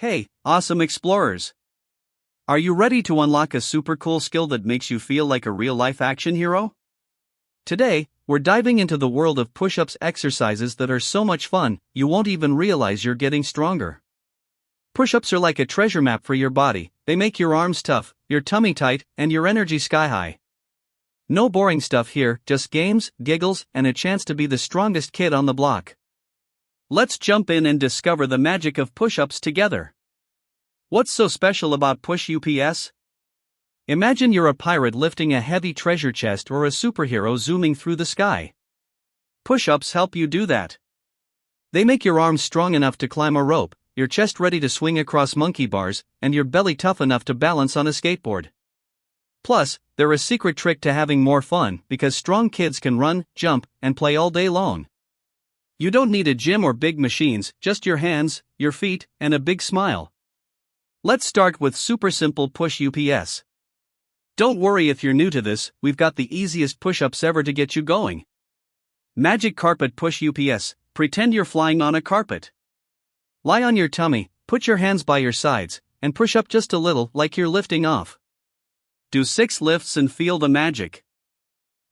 Hey, awesome explorers! Are you ready to unlock a super cool skill that makes you feel like a real-life action hero? Today, we're diving into the world of push-ups exercises that are so much fun, you won't even realize you're getting stronger. Push-ups are like a treasure map for your body. They make your arms tough, your tummy tight, and your energy sky-high. No boring stuff here, just games, giggles, and a chance to be the strongest kid on the block. Let's jump in and discover the magic of push-ups together. What's so special about push-ups? Imagine you're a pirate lifting a heavy treasure chest or a superhero zooming through the sky. Push-ups help you do that. They make your arms strong enough to climb a rope, your chest ready to swing across monkey bars, and your belly tough enough to balance on a skateboard. Plus, they're a secret trick to having more fun because strong kids can run, jump, and play all day long. You don't need a gym or big machines, just your hands, your feet, and a big smile. Let's start with super simple push-ups. Don't worry if you're new to this, we've got the easiest push-ups ever to get you going. Magic carpet push-ups. Pretend you're flying on a carpet. Lie on your tummy, put your hands by your sides, and push up just a little like you're lifting off. Do 6 lifts and feel the magic.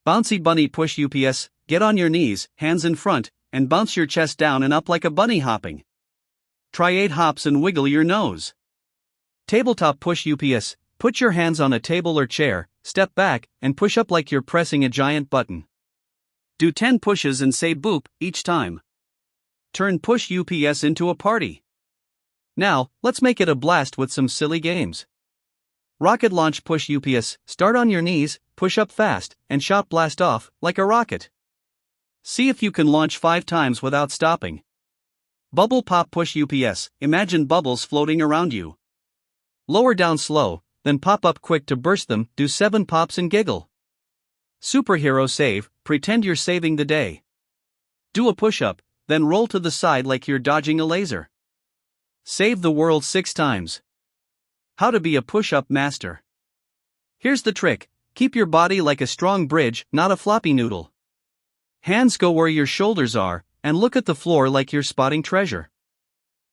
Bouncy bunny push-ups. Get on your knees, hands in front, and bounce your chest down and up like a bunny hopping. Try 8 hops and wiggle your nose. Tabletop push-ups. Put your hands on a table or chair, step back, and push up like you're pressing a giant button. Do 10 pushes and say boop each time. Turn push-ups into a party. Now, let's make it a blast with some silly games. Rocket launch push-ups. Start on your knees, push up fast, and shot blast off like a rocket. See if you can launch 5 times without stopping. Bubble pop push-ups. Imagine bubbles floating around you. Lower down slow, then pop up quick to burst them. Do 7 pops and giggle. Superhero save. Pretend you're saving the day. Do a push-up, then roll to the side like you're dodging a laser. Save the world 6 times. How to be a push-up master. Here's the trick. Keep your body like a strong bridge, not a floppy noodle. Hands go where your shoulders are, and look at the floor like you're spotting treasure.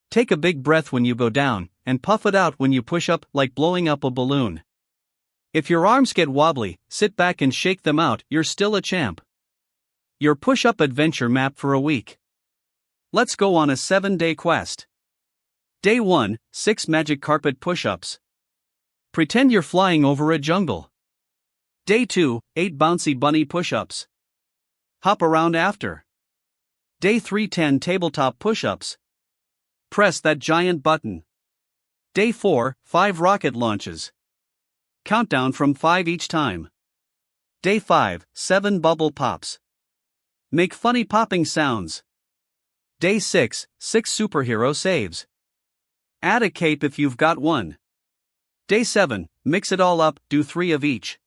Take a big breath when you go down, and puff it out when you push up like blowing up a balloon. If your arms get wobbly, sit back and shake them out, you're still a champ. Your push-up adventure map for a week. Let's go on a 7-day quest. Day 1, 6 magic carpet push-ups. Pretend you're flying over a jungle. Day 2, 8 bouncy bunny push-ups. Hop around after. Day 3, 10 tabletop push-ups. Press that giant button. Day 4, 5 rocket launches. Countdown from 5 each time. Day 5, 7 bubble pops. Make funny popping sounds. Day 6, 6 superhero saves. Add a cape if you've got one. Day 7, mix it all up, do 3 of each.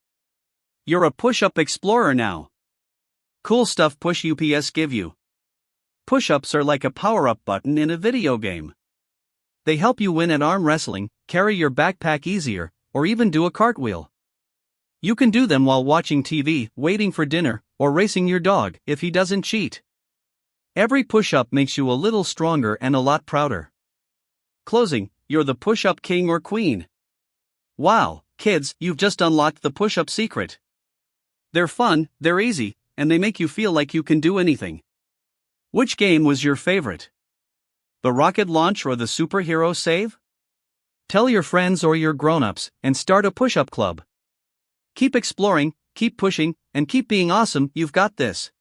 You're a push-up explorer now. Cool stuff push-ups give you. Push-ups are like a power-up button in a video game. They help you win at arm wrestling, carry your backpack easier, or even do a cartwheel. You can do them while watching TV, waiting for dinner, or racing your dog if he doesn't cheat. Every push-up makes you a little stronger and a lot prouder. Closing, you're the push-up king or queen. Wow, kids, you've just unlocked the push-up secret. They're fun, they're easy, and they make you feel like you can do anything. Which game was your favorite? The rocket launch or the superhero save? Tell your friends or your grown-ups, and start a push-up club. Keep exploring, keep pushing, and keep being awesome. You've got this.